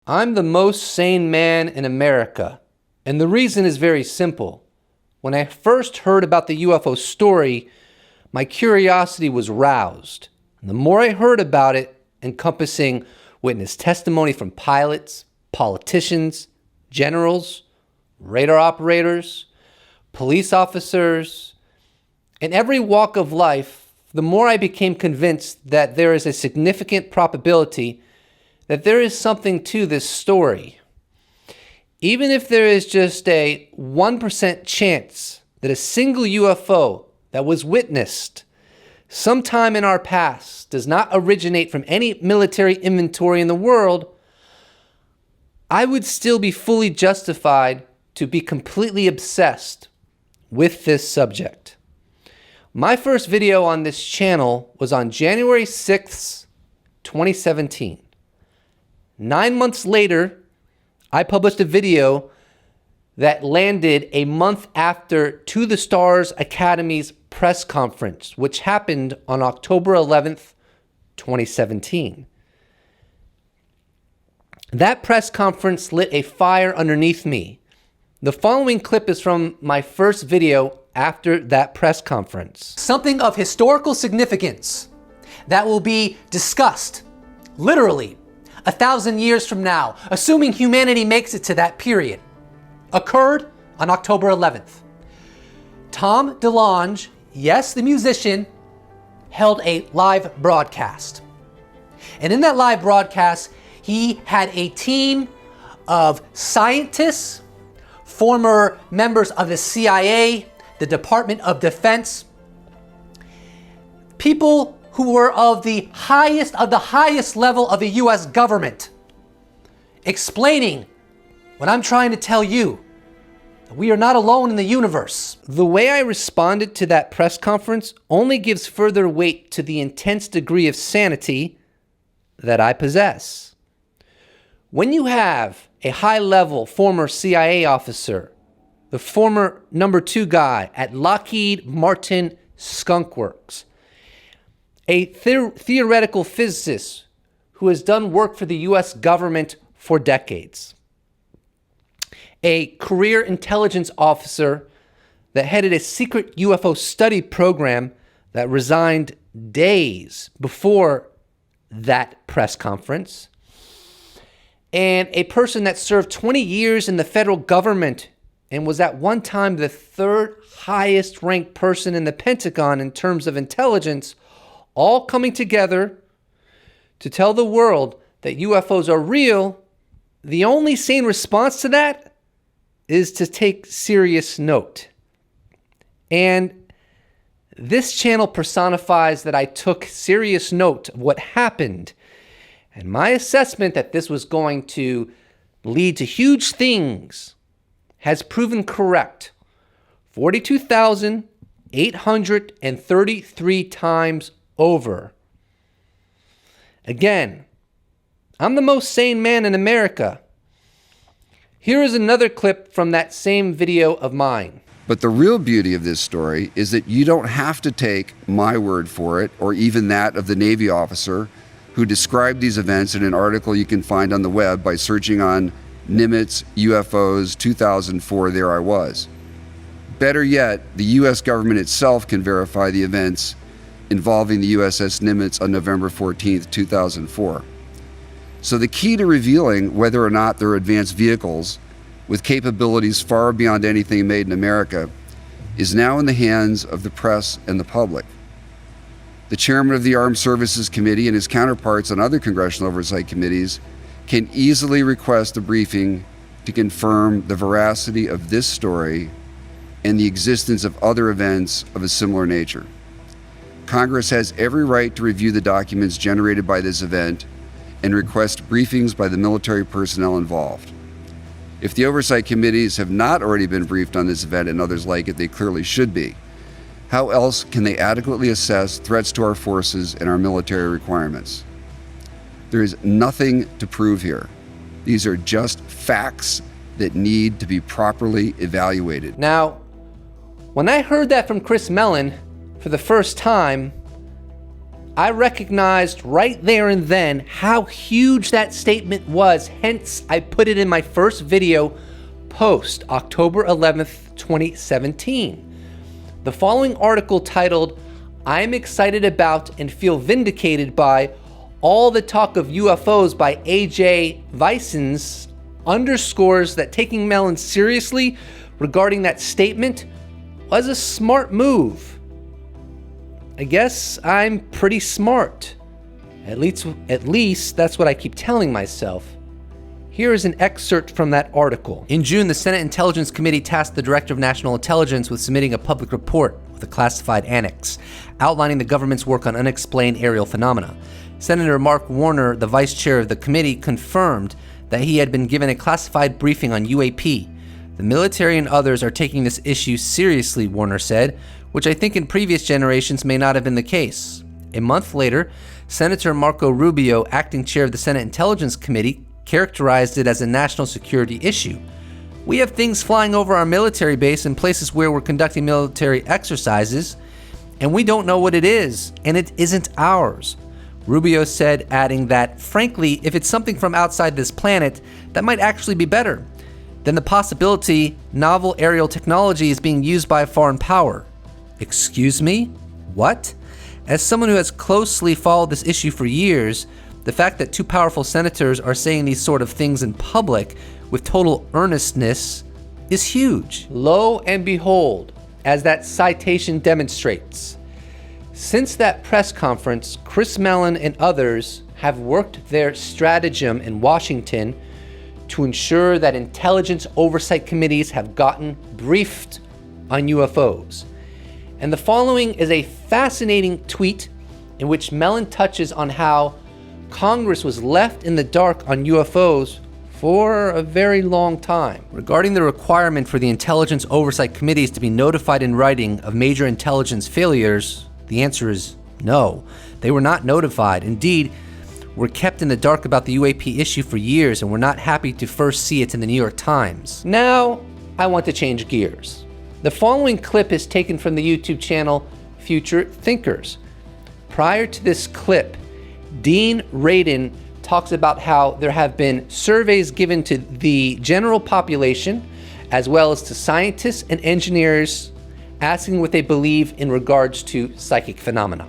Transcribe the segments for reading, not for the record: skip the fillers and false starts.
I'm the most sane man in America, and the reason is very simple. When I first heard about the UFO story, my curiosity was roused. And the more I heard about it, encompassing witness testimony from pilots, politicians, generals, radar operators, police officers, in every walk of life, the more I became convinced that there is a significant probability that there is something to this story. Even if there is just a 1% chance that a single UFO that was witnessed sometime in our past does not originate from any military inventory in the world, I would still be fully justified to be completely obsessed with this subject. My first video on this channel was on January 6th, 2017. 9 months later, I published a video that landed a month after To the Stars Academy's press conference, which happened on October 11th, 2017. That press conference lit a fire underneath me. The following clip is from my first video after that press conference. Something of historical significance that will be discussed, literally, 1,000 years from now, assuming humanity makes it to that period, occurred on October 11th. Tom DeLonge, yes, the musician, held a live broadcast. And in that live broadcast, he had a team of scientists, former members of the CIA, the Department of Defense, people who were of the highest level of the US government, explaining what I'm trying to tell you, that we are not alone in the universe. The way I responded to that press conference only gives further weight to the intense degree of sanity that I possess. When you have a high-level former CIA officer, the former number 2 guy at Lockheed Martin Skunk Works, a theoretical physicist who has done work for the US government for decades, a career intelligence officer that headed a secret UFO study program that resigned days before that press conference, and a person that served 20 years in the federal government and was at one time the 3rd highest ranked person in the Pentagon in terms of intelligence, all coming together to tell the world that UFOs are real. The only sane response to that is to take serious note. And this channel personifies that I took serious note of what happened, and my assessment that this was going to lead to huge things has proven correct 42,833 times over. Again, I'm the most sane man in America. Here is another clip from that same video of mine. But the real beauty of this story is that you don't have to take my word for it, or even that of the Navy officer who described these events in an article you can find on the web by searching on Nimitz UFOs 2004 There I Was. Better yet, the US government itself can verify the events involving the USS Nimitz on November 14th, 2004. So the key to revealing whether or not there are advanced vehicles with capabilities far beyond anything made in America is now in the hands of the press and the public. The chairman of the Armed Services Committee and his counterparts on other congressional oversight committees can easily request a briefing to confirm the veracity of this story and the existence of other events of a similar nature. Congress has every right to review the documents generated by this event and request briefings by the military personnel involved. If the oversight committees have not already been briefed on this event and others like it, they clearly should be. How else can they adequately assess threats to our forces and our military requirements? There is nothing to prove here. These are just facts that need to be properly evaluated. Now, when I heard that from Chris Mellon for the first time, I recognized right there and then how huge that statement was, hence I put it in my first video post October 11th, 2017. The following article titled, "I'm excited about and feel vindicated by all the talk of UFOs" by A.J. Vicens underscores that taking Mellon seriously regarding that statement was a smart move. I guess I'm pretty smart. At least that's what I keep telling myself. Here is an excerpt from that article. In June, the Senate Intelligence Committee tasked the Director of National Intelligence with submitting a public report with a classified annex, outlining the government's work on unexplained aerial phenomena. Senator Mark Warner, the vice chair of the committee, confirmed that he had been given a classified briefing on UAP. The military and others are taking this issue seriously, Warner said, which I think in previous generations may not have been the case. A month later, Senator Marco Rubio, acting chair of the Senate Intelligence Committee, characterized it as a national security issue. "We have things flying over our military base in places where we're conducting military exercises, and we don't know what it is, and it isn't ours," Rubio said, adding that, frankly, if it's something from outside this planet, that might actually be better than the possibility novel aerial technology is being used by a foreign power. Excuse me? What? As someone who has closely followed this issue for years, the fact that two powerful senators are saying these sort of things in public with total earnestness is huge. Lo and behold, as that citation demonstrates, since that press conference, Chris Mellon and others have worked their stratagem in Washington to ensure that intelligence oversight committees have gotten briefed on UFOs. And the following is a fascinating tweet in which Mellon touches on how Congress was left in the dark on UFOs for a very long time. Regarding the requirement for the intelligence oversight committees to be notified in writing of major intelligence failures, the answer is no. They were not notified. Indeed, were kept in the dark about the UAP issue for years and were not happy to first see it in the New York Times. Now, I want to change gears. The following clip is taken from the YouTube channel Future Thinkers. Prior to this clip, Dean Radin talks about how there have been surveys given to the general population as well as to scientists and engineers asking what they believe in regards to psychic phenomena.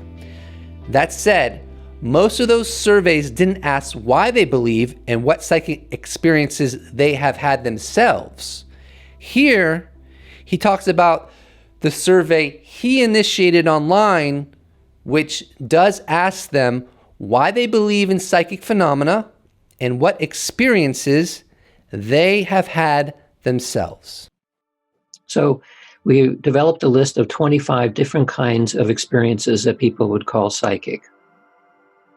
That said, most of those surveys didn't ask why they believe and what psychic experiences they have had themselves. Here, he talks about the survey he initiated online, which does ask them why they believe in psychic phenomena and what experiences they have had themselves. So we developed a list of 25 different kinds of experiences that people would call psychic.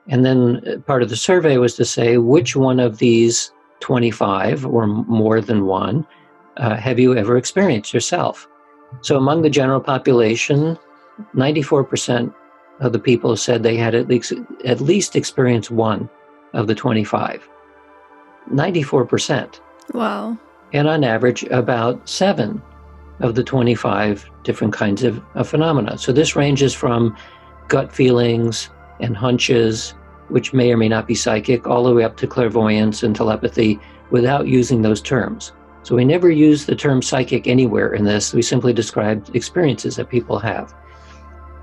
And then part of the survey was to say which one of these 25 or more than one have you ever experienced yourself? So among the general population, 94% of the people said they had at least experienced one of the 25. 94%. Wow. And on average, about 7 of the 25 different kinds of phenomena. So this ranges from gut feelings and hunches, which may or may not be psychic, all the way up to clairvoyance and telepathy without using those terms. So we never use the term psychic anywhere in this. We simply described experiences that people have.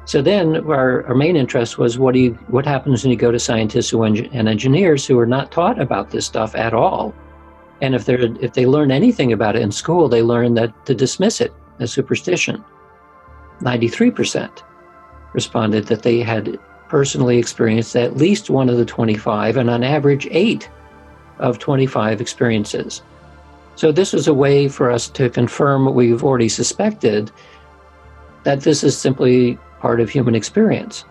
So then our main interest was what happens when you go to scientists and engineers who are not taught about this stuff at all. And if they learn anything about it in school, they learn that to dismiss it as superstition. 93% responded that they had personally experienced at least one of the 25, and on average 8 of 25 experiences. So this was a way for us to confirm what we've already suspected, that this is simply part of human experience.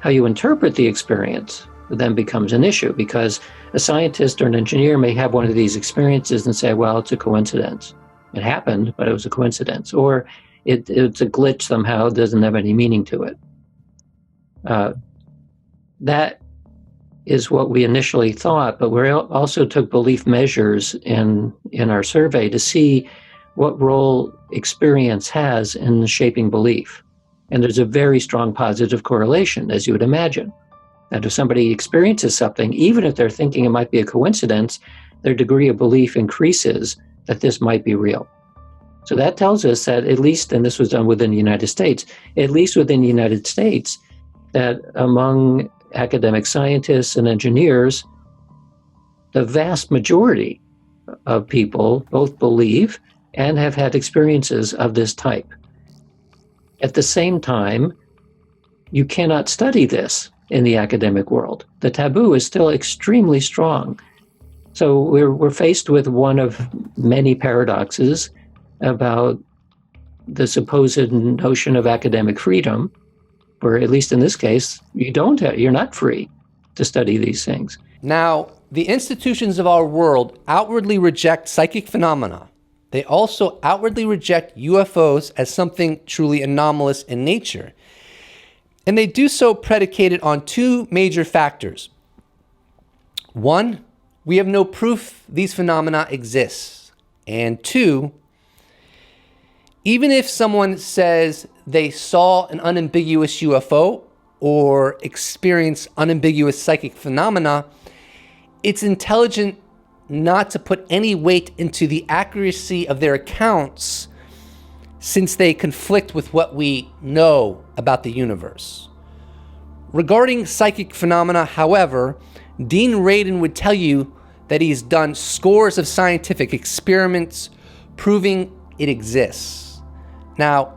How you interpret the experience then becomes an issue, because a scientist or an engineer may have one of these experiences and say, well, it's a coincidence. It happened, but it was a coincidence. Or it's a glitch somehow, it doesn't have any meaning to it. That is what we initially thought, but we also took belief measures in our survey to see what role experience has in shaping belief. And there's a very strong positive correlation, as you would imagine. That if somebody experiences something, even if they're thinking it might be a coincidence, their degree of belief increases that this might be real. So that tells us that at least, and this was done within the United States, at least within the United States, that among academic scientists and engineers, the vast majority of people both believe and have had experiences of this type. At the same time, you cannot study this in the academic world. The taboo is still extremely strong. So we're faced with one of many paradoxes about the supposed notion of academic freedom, where at least in this case, you're not free to study these things. Now, the institutions of our world outwardly reject psychic phenomena. They also outwardly reject UFOs as something truly anomalous in nature. And they do so predicated on two major factors. One, we have no proof these phenomena exist. And two, even if someone says they saw an unambiguous UFO or experienced unambiguous psychic phenomena, it's intelligent not to put any weight into the accuracy of their accounts since they conflict with what we know about the universe. Regarding psychic phenomena, however, Dean Radin would tell you that he's done scores of scientific experiments proving it exists. Now,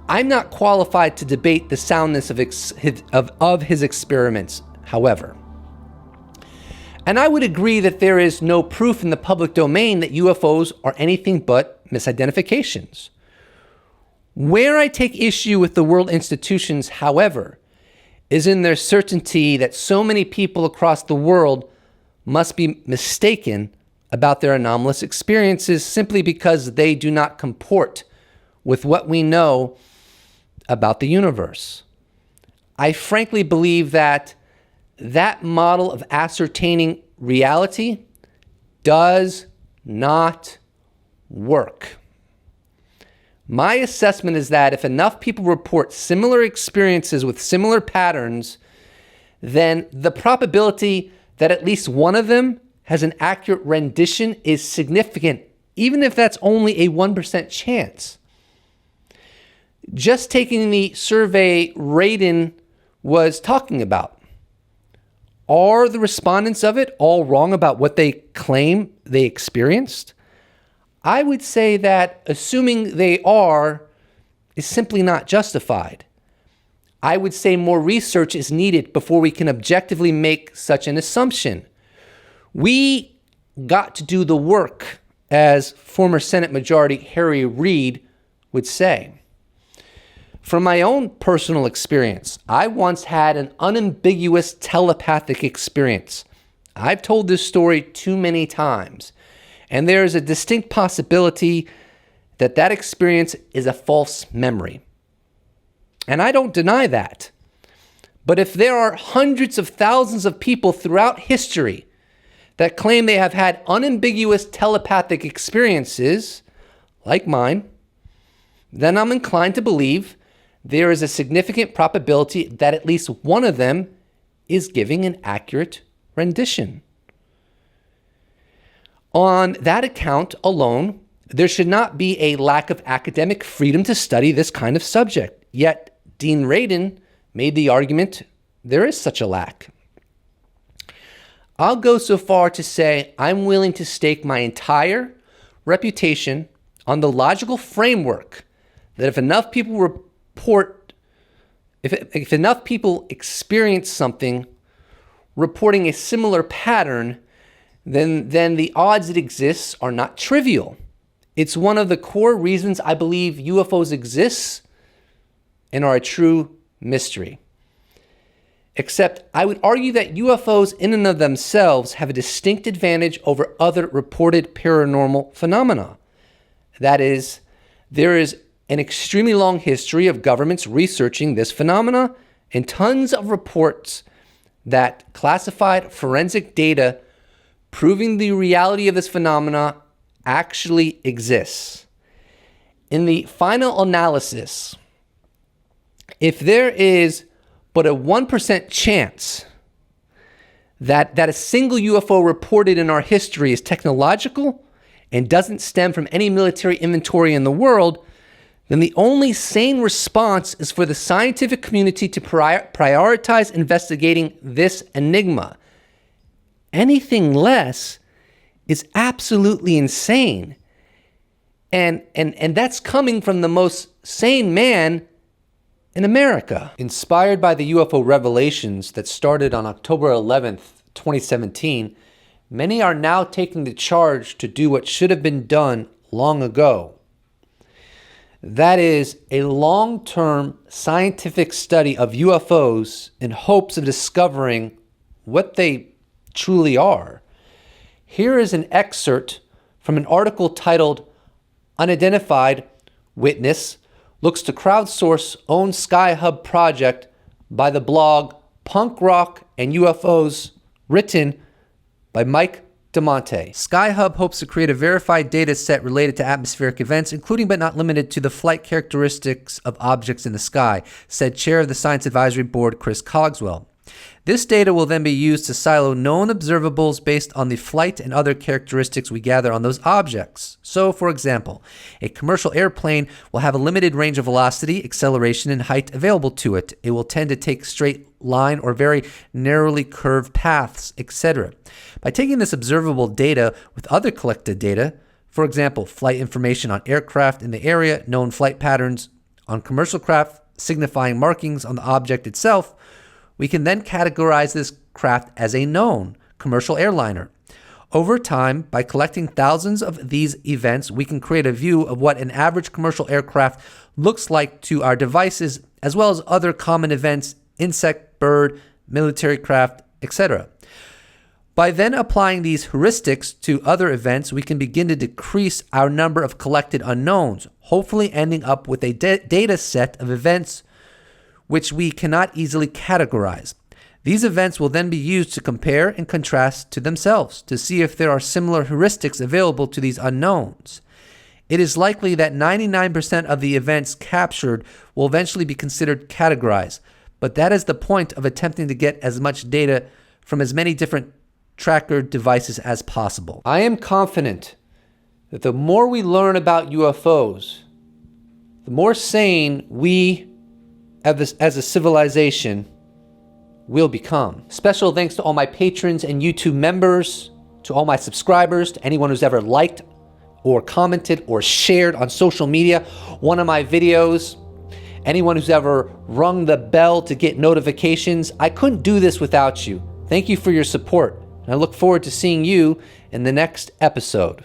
I'm not qualified to debate the soundness of his experiments, however. And I would agree that there is no proof in the public domain that UFOs are anything but misidentifications. Where I take issue with the world institutions, however, is in their certainty that so many people across the world must be mistaken about their anomalous experiences simply because they do not comport with what we know about the universe. I frankly believe that model of ascertaining reality does not work. My assessment is that if enough people report similar experiences with similar patterns, then the probability that at least one of them has an accurate rendition is significant, even if that's only a 1% chance. Just taking the survey Radin was talking about, are the respondents of it all wrong about what they claim they experienced? I would say that assuming they are is simply not justified. I would say more research is needed before we can objectively make such an assumption. We got to do the work, as former Senate Majority Harry Reid would say. From my own personal experience, I once had an unambiguous telepathic experience. I've told this story too many times, and there is a distinct possibility that that experience is a false memory. And I don't deny that. But if there are hundreds of thousands of people throughout history that claim they have had unambiguous telepathic experiences, like mine, then I'm inclined to believe there is a significant probability that at least one of them is giving an accurate rendition. On that account alone, there should not be a lack of academic freedom to study this kind of subject. Yet, Dean Radin made the argument there is such a lack. I'll go so far to say I'm willing to stake my entire reputation on the logical framework that if enough people if enough people experience something reporting a similar pattern, then the odds it exists are not trivial. It's one of the core reasons I believe UFOs exist and are a true mystery. Except I would argue that UFOs in and of themselves have a distinct advantage over other reported paranormal phenomena. That is, there is an extremely long history of governments researching this phenomena and tons of reports that classified forensic data proving the reality of this phenomena actually exists. In the final analysis, If there is but a 1% chance that a single UFO reported in our history is technological and doesn't stem from any military inventory in the world, then the only sane response is for the scientific community to prioritize investigating this enigma. Anything less is absolutely insane. And that's coming from the most sane man in America. Inspired by the UFO revelations that started on October 11th, 2017, many are now taking the charge to do what should have been done long ago. That is a long-term scientific study of UFOs in hopes of discovering what they truly are. Here is an excerpt from an article titled "Unidentified Witness Looks to Crowdsource Own Sky Hub Project" by the blog Punk Rock and UFOs, written by Mike DeMonte. SkyHub hopes to create a verified data set related to atmospheric events, including but not limited to the flight characteristics of objects in the sky, said Chair of the Science Advisory Board, Chris Cogswell. This data will then be used to silo known observables based on the flight and other characteristics we gather on those objects. So, for example, a commercial airplane will have a limited range of velocity, acceleration, and height available to it. It will tend to take straight line or very narrowly curved paths, etc. By taking this observable data with other collected data, for example, flight information on aircraft in the area, known flight patterns on commercial craft, signifying markings on the object itself, we can then categorize this craft as a known commercial airliner. Over time, by collecting thousands of these events, we can create a view of what an average commercial aircraft looks like to our devices, as well as other common events, insect, bird, military craft, etc. By then applying these heuristics to other events, we can begin to decrease our number of collected unknowns, hopefully ending up with a data set of events which we cannot easily categorize. These events will then be used to compare and contrast to themselves to see if there are similar heuristics available to these unknowns. It is likely that 99% of the events captured will eventually be considered categorized, but that is the point of attempting to get as much data from as many different tracker devices as possible. I am confident that the more we learn about UFOs, the more sane we as a civilization will become. Special thanks to all my patrons and YouTube members, to all my subscribers, to anyone who's ever liked or commented or shared on social media one of my videos, anyone who's ever rung the bell to get notifications. I couldn't do this without you. Thank you for your support, and I look forward to seeing you in the next episode.